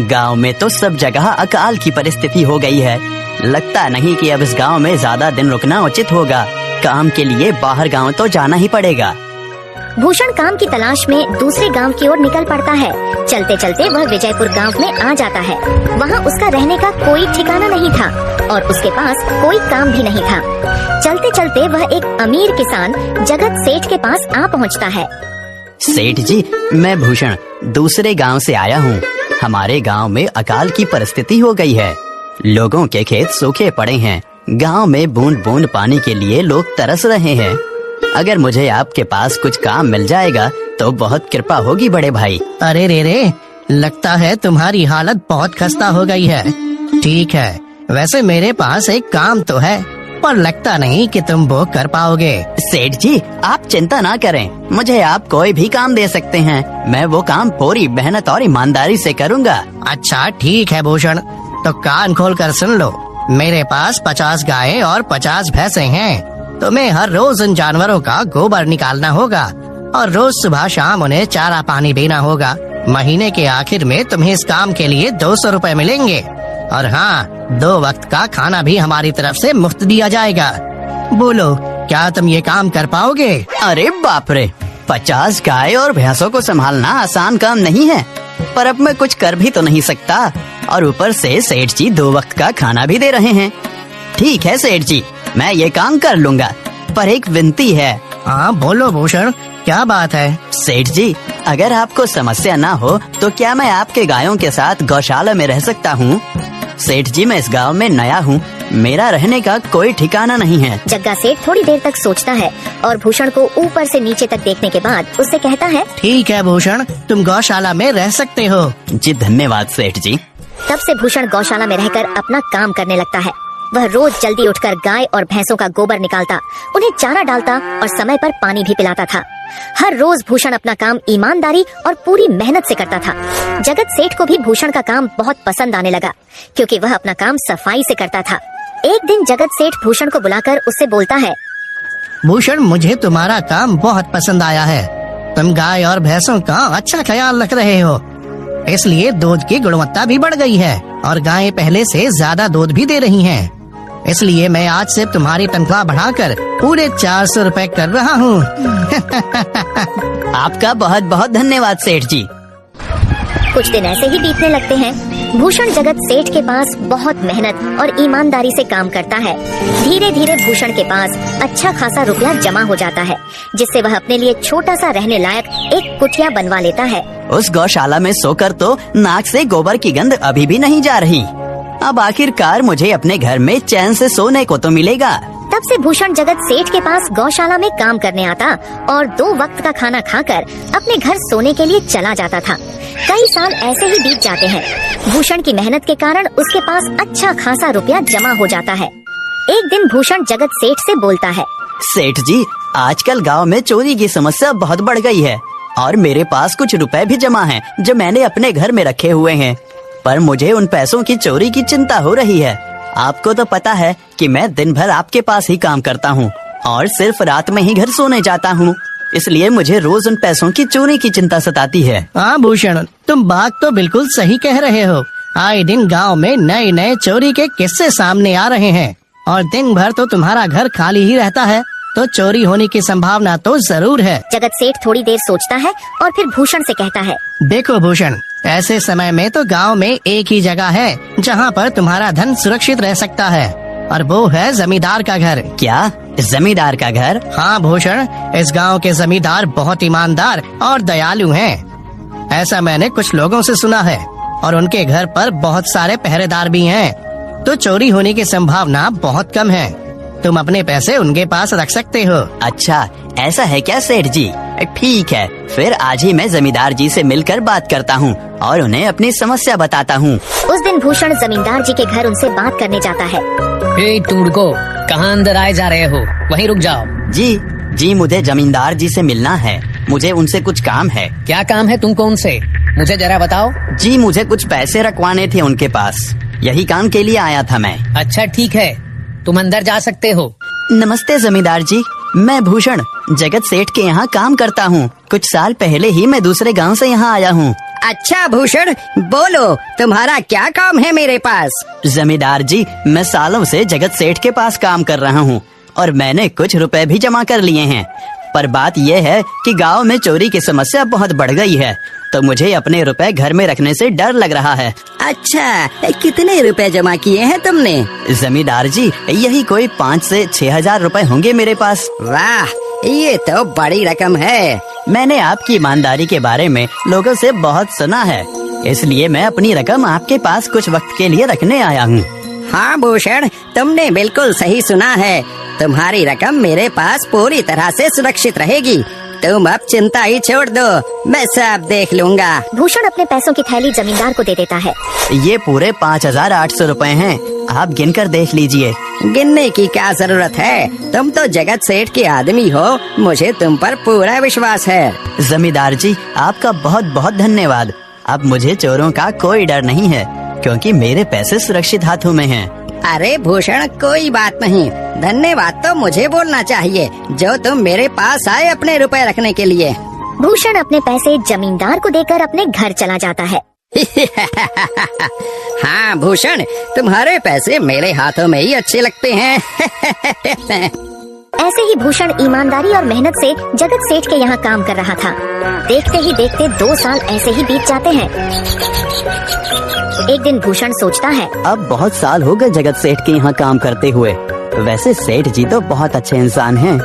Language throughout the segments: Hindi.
गांव में तो सब जगह अकाल की परिस्थिति हो गई है। लगता नहीं कि अब इस गांव में ज्यादा दिन रुकना उचित होगा। काम के लिए बाहर गांव तो जाना ही पड़ेगा। भूषण काम की तलाश में दूसरे गांव की ओर निकल पड़ता है। चलते चलते वह विजयपुर गांव में आ जाता है। वहां उसका रहने का कोई ठिकाना नहीं था और उसके पास कोई काम भी नहीं था। चलते चलते वह एक अमीर किसान जगत सेठ के पास आ पहुंचता है। सेठ जी, मैं भूषण दूसरे गांव से आया हूँ। हमारे गांव में अकाल की परिस्थिति हो गई है। लोगों के खेत सूखे पड़े हैं। गांव में बूंद बूंद पानी के लिए लोग तरस रहे हैं। अगर मुझे आपके पास कुछ काम मिल जाएगा तो बहुत कृपा होगी बड़े भाई। अरे रे, लगता है तुम्हारी हालत बहुत खस्ता हो गई है। ठीक है, वैसे मेरे पास एक काम तो है, पर लगता नहीं कि तुम वो कर पाओगे। सेठ जी, आप चिंता ना करें, मुझे आप कोई भी काम दे सकते हैं। मैं वो काम पूरी मेहनत और ईमानदारी से करूँगा। अच्छा ठीक है भूषण, तो कान खोल कर सुन लो। मेरे पास 50 गायें और 50 भैंसे हैं। तुम्हें हर रोज उन जानवरों का गोबर निकालना होगा और रोज सुबह शाम उन्हें चारा पानी देना होगा। महीने के आखिर में तुम्हें इस काम के लिए 200 रुपए मिलेंगे और हाँ, 2 वक्त का खाना भी हमारी तरफ से मुफ्त दिया जाएगा। बोलो, क्या तुम ये काम कर पाओगे? अरे बाप रे, 50 गाय और भैंसों को संभालना आसान काम नहीं है, पर अब मैं कुछ कर भी तो नहीं सकता। और ऊपर से सेठ जी 2 वक्त का खाना भी दे रहे हैं। ठीक है सेठ जी, मैं ये काम कर लूँगा, पर एक विनती है। हाँ बोलो भूषण, क्या बात है? सेठ जी, अगर आपको समस्या ना हो तो क्या मैं आपके गायों के साथ गौशाला में रह सकता हूँ? सेठ जी, मैं इस गांव में नया हूँ, मेरा रहने का कोई ठिकाना नहीं है। जग्गा सेठ थोड़ी देर तक सोचता है और भूषण को ऊपर से नीचे तक देखने के बाद उससे कहता है, ठीक है भूषण, तुम गौशाला में रह सकते हो। जी धन्यवाद सेठ जी। तब से भूषण गौशाला में रहकर अपना काम करने लगता है। वह रोज जल्दी उठकर गाय और भैंसों का गोबर निकालता, उन्हें चारा डालता और समय पर पानी भी पिलाता था। हर रोज भूषण अपना काम ईमानदारी और पूरी मेहनत से करता था। जगत सेठ को भी भूषण का काम बहुत पसंद आने लगा, क्योंकि वह अपना काम सफाई से करता था। एक दिन जगत सेठ भूषण को बुलाकर उससे बोलता है, भूषण, मुझे तुम्हारा काम बहुत पसंद आया है। तुम गाय और भैंसों का अच्छा ख्याल रख रहे हो, इसलिए दूध की गुणवत्ता भी बढ़ गई है और गायें पहले से ज्यादा दूध भी दे रही हैं। इसलिए मैं आज से तुम्हारी तनख्वाह बढ़ाकर पूरे 400 रुपए कर रहा हूँ। आपका बहुत बहुत धन्यवाद सेठ जी। कुछ दिन ऐसे ही बीतने लगते हैं। भूषण जगत सेठ के पास बहुत मेहनत और ईमानदारी से काम करता है। धीरे धीरे भूषण के पास अच्छा खासा रुपया जमा हो जाता है, जिससे वह अपने लिए छोटा सा रहने लायक एक कुटिया बनवा लेता है। उस गौशाला में सोकर तो नाक से गोबर की गंध अभी भी नहीं जा रही। अब आखिरकार मुझे अपने घर में चैन से सोने को तो मिलेगा। तब से भूषण जगत सेठ के पास गौशाला में काम करने आता और 2 वक्त का खाना खाकर अपने घर सोने के लिए चला जाता था। कई साल ऐसे ही बीत जाते हैं। भूषण की मेहनत के कारण उसके पास अच्छा खासा रुपया जमा हो जाता है। एक दिन भूषण जगत सेठ से बोलता है, सेठ जी, आजकल गांव में चोरी की समस्या बहुत बढ़ गई है और मेरे पास कुछ रुपए भी जमा हैं जो मैंने अपने घर में रखे हुए हैं, पर मुझे उन पैसों की चोरी की चिंता हो रही है। आपको तो पता है कि मैं दिन भर आपके पास ही काम करता हूँ और सिर्फ रात में ही घर सोने जाता हूँ, इसलिए मुझे रोज उन पैसों की चोरी की चिंता सताती है। हाँ भूषण, तुम बात तो बिल्कुल सही कह रहे हो। आए दिन गांव में नए नए चोरी के किस्से सामने आ रहे हैं और दिन भर तो तुम्हारा घर खाली ही रहता है, तो चोरी होने की संभावना तो जरूर है। जगत सेठ थोड़ी देर सोचता है और फिर भूषण से कहता है, देखो भूषण, ऐसे समय में तो गांव में एक ही जगह है जहां पर तुम्हारा धन सुरक्षित रह सकता है, और वो है जमींदार का घर। क्या, जमींदार का घर? हाँ भूषण, इस गांव के जमींदार बहुत ईमानदार और दयालु हैं। ऐसा मैंने कुछ लोगों से सुना है और उनके घर पर बहुत सारे पहरेदार भी हैं, तो चोरी होने की संभावना बहुत कम है। तुम अपने पैसे उनके पास रख सकते हो। अच्छा, ऐसा है क्या सेठ जी? ठीक है, फिर आज ही मैं जमींदार जी से मिलकर बात करता हूँ और उन्हें अपनी समस्या बताता हूँ। उस दिन भूषण जमींदार जी के घर उनसे बात करने जाता है। तुम रुको, कहाँ अंदर आए जा रहे हो? वहीं रुक जाओ। जी, मुझे जमींदार जी से मिलना है, मुझे उनसे कुछ काम है। क्या काम है तुमको उनसे? मुझे जरा बताओ। जी, मुझे कुछ पैसे रखवाने थे उनके पास, यही काम के लिए आया था मैं। अच्छा ठीक है, तुम अंदर जा सकते हो। नमस्ते जमींदार जी, मैं भूषण जगत सेठ के यहाँ काम करता हूँ। कुछ साल पहले ही मैं दूसरे गांव से यहाँ आया हूँ। अच्छा भूषण, बोलो तुम्हारा क्या काम है मेरे पास? जमींदार जी, मैं सालों से जगत सेठ के पास काम कर रहा हूँ और मैंने कुछ रुपए भी जमा कर लिए हैं। पर बात यह है कि गांव में चोरी की समस्या बहुत बढ़ गई है, तो मुझे अपने रुपए घर में रखने से डर लग रहा है। अच्छा, कितने रुपए जमा किए हैं तुमने? जमींदार जी, यही कोई 5 से 6 हजार रुपए होंगे मेरे पास। वाह, ये तो बड़ी रकम है। मैंने आपकी ईमानदारी के बारे में लोगों से बहुत सुना है, इसलिए मैं अपनी रकम आपके पास कुछ वक्त के लिए रखने आया हूँ। हाँ भूषण, तुमने बिल्कुल सही सुना है। तुम्हारी रकम मेरे पास पूरी तरह से सुरक्षित रहेगी। तुम अब चिंता ही छोड़ दो, मैं सब देख लूँगा। भूषण अपने पैसों की थैली जमींदार को दे देता है। ये पूरे 5,800 रुपए हैं, आप गिनकर देख लीजिए। गिनने की क्या जरूरत है, तुम तो जगत सेठ के आदमी हो, मुझे तुम पर पूरा विश्वास है। जमींदार जी, आपका बहुत बहुत धन्यवाद। अब मुझे चोरों का कोई डर नहीं है, क्योंकि मेरे पैसे सुरक्षित हाथों में हैं। अरे भूषण, कोई बात नहीं, धन्यवाद तो मुझे बोलना चाहिए, जो तुम मेरे पास आए अपने रुपए रखने के लिए। भूषण अपने पैसे जमींदार को देकर अपने घर चला जाता है। हाँ भूषण, तुम्हारे पैसे मेरे हाथों में ही अच्छे लगते हैं। ऐसे ही भूषण ईमानदारी और मेहनत से जगत सेठ के यहाँ काम कर रहा था। देखते ही देखते 2 साल ऐसे ही बीत जाते हैं। एक दिन भूषण सोचता है, अब बहुत साल हो गए जगत सेठ के यहाँ काम करते हुए। वैसे सेठ जी तो बहुत अच्छे इंसान हैं,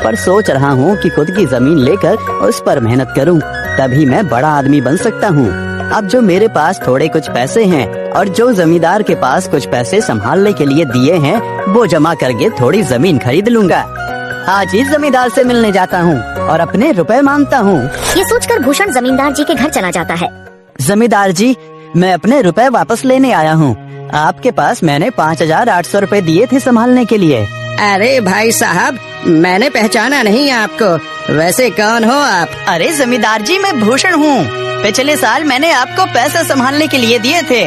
पर सोच रहा हूँ कि खुद की जमीन लेकर उस पर मेहनत करूँ, तभी मैं बड़ा आदमी बन सकता हूँ। अब जो मेरे पास थोड़े कुछ पैसे हैं और जो जमींदार के पास कुछ पैसे संभालने के लिए दिए हैं, वो जमा करके थोड़ी जमीन खरीद लूँगा। आज ही जमींदार से मिलने जाता हूँ और अपने रुपए मांगता हूँ। ये सोचकर भूषण जमींदार जी के घर चला जाता है। जमींदार जी, मैं अपने रुपए वापस लेने आया हूँ। आपके पास मैंने 5,800 रुपए दिए थे संभालने के लिए। अरे भाई साहब, मैंने पहचाना नहीं आपको, वैसे कौन हो आप? अरे जमींदार जी, मैं भूषण हूँ। पिछले साल मैंने आपको पैसे संभालने के लिए दिए थे,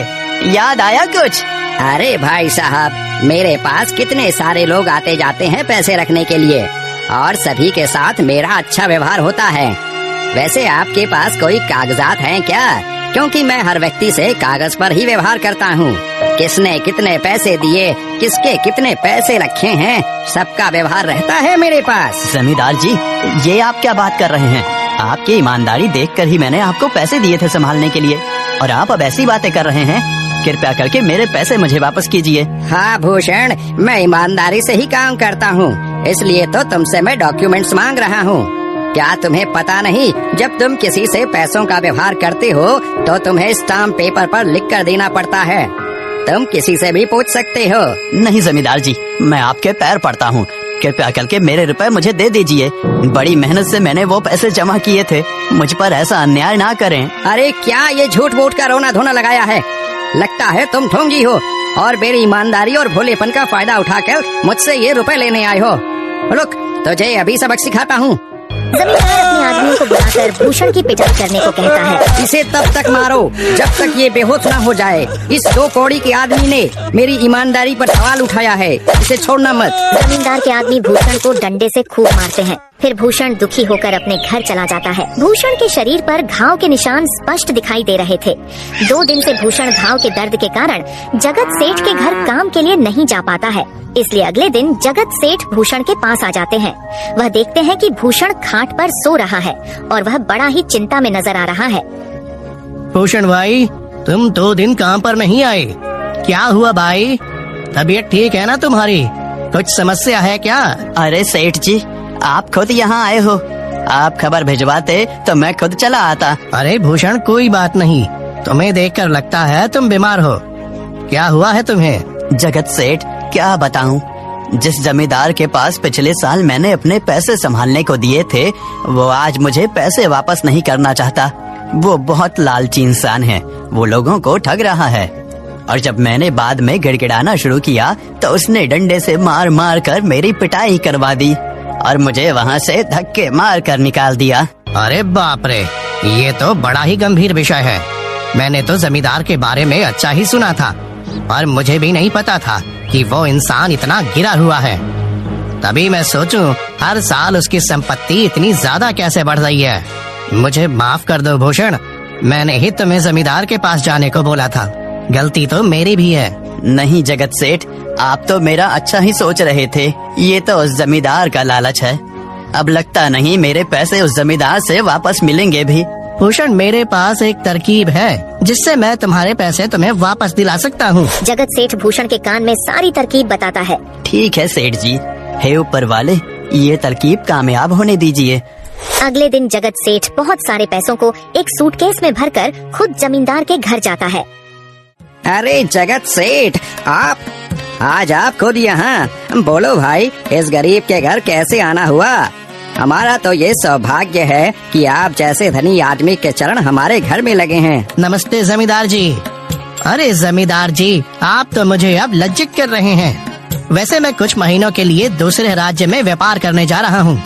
याद आया कुछ? अरे भाई साहब, मेरे पास कितने सारे लोग आते जाते हैं पैसे रखने के लिए, और सभी के साथ मेरा अच्छा व्यवहार होता है। वैसे आपके पास कोई कागजात हैं क्या? क्योंकि मैं हर व्यक्ति से कागज पर ही व्यवहार करता हूँ। किसने कितने पैसे दिए, किसके कितने पैसे रखे हैं, सबका व्यवहार रहता है मेरे पास। जमींदार जी, ये आप क्या बात कर रहे हैं? आपकी ईमानदारी देखकर ही मैंने आपको पैसे दिए थे संभालने के लिए, और आप अब ऐसी बातें कर रहे हैं। कृपया करके मेरे पैसे मुझे वापस कीजिए। हाँ भूषण, मैं ईमानदारी से ही काम करता हूँ, इसलिए तो तुमसे मैं डॉक्यूमेंट्स मांग रहा हूँ। क्या तुम्हें पता नहीं, जब तुम किसी से पैसों का व्यवहार करते हो तो तुम्हें स्टाम्प पेपर पर लिख कर देना पड़ता है। तुम किसी से भी पूछ सकते हो। नहीं जमींदार जी, मैं आपके पैर पड़ता हूँ, कृपया करके मेरे रुपए मुझे दे दीजिए। बड़ी मेहनत से मैंने वो पैसे जमा किए थे, मुझ पर ऐसा अन्याय ना करें। अरे क्या ये झूठ मूठ का रोना धोना लगाया है? लगता है तुम ढोंगी हो और मेरी ईमानदारी और भोलेपन का फायदा उठाकर मुझसे ये रुपए लेने आए हो। रुक, तुझे अभी सबक सिखाता हूँ। जमींदार अपने आदमियों को बुलाकर भूषण की पिटाई करने को कहता है। इसे तब तक मारो जब तक ये बेहोश ना हो जाए। इस 2 कौड़ी के आदमी ने मेरी ईमानदारी पर सवाल उठाया है, इसे छोड़ना मत। जमींदार के आदमी भूषण को डंडे से खूब मारते हैं। फिर भूषण दुखी होकर अपने घर चला जाता है। भूषण के शरीर पर घाव के निशान स्पष्ट दिखाई दे रहे थे। 2 दिन से भूषण घाव के दर्द के कारण जगत सेठ के घर काम के लिए नहीं जा पाता है, इसलिए अगले दिन जगत सेठ भूषण के पास आ जाते हैं। वह देखते हैं कि भूषण खाट पर सो रहा है और वह बड़ा ही चिंता में नजर आ रहा है। भूषण भाई, तुम 2 दिन काम पर नहीं आए, क्या हुआ भाई? तबीयत ठीक है ना तुम्हारी? कुछ समस्या है क्या? अरे सेठ जी, आप खुद यहाँ आए हो, आप खबर भिजवाते तो मैं खुद चला आता। अरे भूषण, कोई बात नहीं, तुम्हें देखकर लगता है तुम बीमार हो। क्या हुआ है तुम्हें? जगत सेठ, क्या बताऊं, जिस जमींदार के पास पिछले साल मैंने अपने पैसे संभालने को दिए थे, वो आज मुझे पैसे वापस नहीं करना चाहता। वो बहुत लालची इंसान है, वो लोगों को ठग रहा है। और जब मैंने बाद में गिड़गिड़ाना शुरू किया तो उसने डंडे से मार मार कर मेरी पिटाई करवा दी और मुझे वहाँ से धक्के मार कर निकाल दिया। अरे बाप रे, ये तो बड़ा ही गंभीर विषय है। मैंने तो जमींदार के बारे में अच्छा ही सुना था, पर मुझे भी नहीं पता था कि वो इंसान इतना गिरा हुआ है। तभी मैं सोचूं, हर साल उसकी संपत्ति इतनी ज्यादा कैसे बढ़ रही है। मुझे माफ कर दो भूषण, मैंने ही तुम्हें जमींदार के पास जाने को बोला था। गलती तो मेरी भी है। नहीं जगत सेठ, आप तो मेरा अच्छा ही सोच रहे थे। ये तो उस जमींदार का लालच है। अब लगता नहीं मेरे पैसे उस जमींदार से वापस मिलेंगे भी। भूषण, मेरे पास एक तरकीब है जिससे मैं तुम्हारे पैसे तुम्हें वापस दिला सकता हूँ। जगत सेठ भूषण के कान में सारी तरकीब बताता है। ठीक है सेठ जी, हे ऊपर वाले, ये तरकीब कामयाब होने दीजिए। अगले दिन जगत सेठ बहुत सारे पैसों को एक सूटकेस में भरकर खुद जमींदार के घर जाता है। अरे जगत सेठ, आज आप खुद यहाँ। बोलो भाई, इस गरीब के घर कैसे आना हुआ? हमारा तो ये सौभाग्य है कि आप जैसे धनी आदमी के चरण हमारे घर में लगे हैं। नमस्ते जमींदार जी। अरे जमींदार जी, आप तो मुझे अब लज्जित कर रहे हैं। वैसे मैं कुछ महीनों के लिए दूसरे राज्य में व्यापार करने जा रहा हूँ।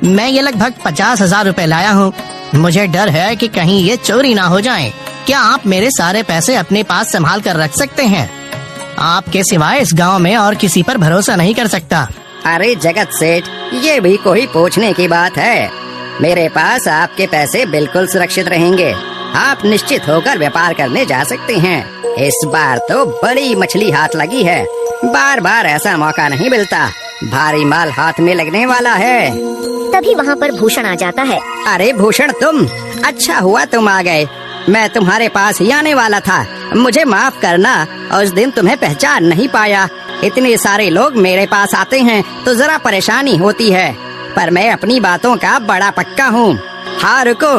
मैं ये लगभग 50,000 रुपए लाया हूँ। मुझे डर है कि कहीं ये चोरी ना हो जाए। क्या आप मेरे सारे पैसे अपने पास संभाल कर रख सकते हैं? आपके सिवाय इस गांव में और किसी पर भरोसा नहीं कर सकता। अरे जगत सेठ, ये भी कोई पूछने की बात है? मेरे पास आपके पैसे बिल्कुल सुरक्षित रहेंगे। आप निश्चित होकर व्यापार करने जा सकते हैं। इस बार तो बड़ी मछली हाथ लगी है। बार बार ऐसा मौका नहीं मिलता। भारी माल हाथ में लगने वाला है। तभी वहाँ पर भूषण आ जाता है। अरे भूषण, तुम? अच्छा हुआ तुम आ गए। मैं तुम्हारे पास ही आने वाला था। मुझे माफ करना, उस दिन तुम्हें पहचान नहीं पाया। इतने सारे लोग मेरे पास आते हैं तो जरा परेशानी होती है, पर मैं अपनी बातों का बड़ा पक्का हूँ। हाँ रुको,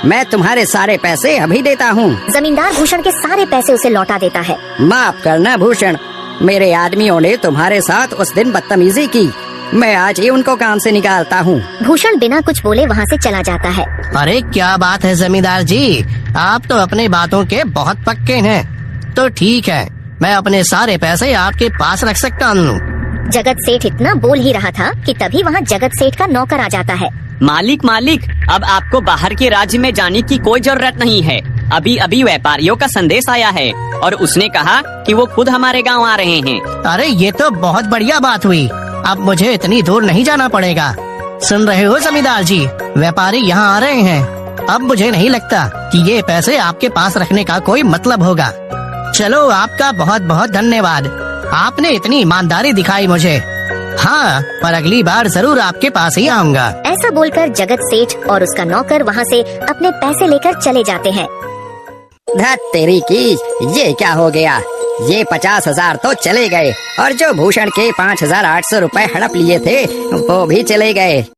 मैं तुम्हारे सारे पैसे अभी देता हूँ। जमींदार भूषण के सारे पैसे उसे लौटा देता है। माफ करना भूषण, मेरे आदमियों ने तुम्हारे साथ उस दिन बदतमीजी की। मैं आज ही उनको काम से निकालता हूँ। भूषण बिना कुछ बोले वहाँ से चला जाता है। अरे क्या बात है जमींदार जी, आप तो अपनी बातों के बहुत पक्के हैं। तो ठीक है, मैं अपने सारे पैसे आपके पास रख सकता हूँ। जगत सेठ इतना बोल ही रहा था कि तभी वहाँ जगत सेठ का नौकर आ जाता है। मालिक, अब आपको बाहर के राज्य में जाने की कोई जरूरत नहीं है। अभी अभी व्यापारियों का संदेश आया है और उसने कहा कि वो खुद हमारे गांव आ रहे हैं। अरे ये तो बहुत बढ़िया बात हुई। अब मुझे इतनी दूर नहीं जाना पड़ेगा। सुन रहे हो जमींदार जी, व्यापारी यहाँ आ रहे हैं। अब मुझे नहीं लगता कि ये पैसे आपके पास रखने का कोई मतलब होगा। चलो, आपका बहुत बहुत धन्यवाद। आपने इतनी ईमानदारी दिखाई मुझे। हाँ, पर अगली बार जरूर आपके पास ही आऊँगा। ऐसा बोलकर जगत सेठ और उसका नौकर वहाँ से अपने पैसे लेकर चले जाते हैं। धत तेरी की, ये क्या हो गया? ये 50,000 तो चले गए और जो भूषण के 5,800 रुपए हड़प लिए थे वो भी चले गए।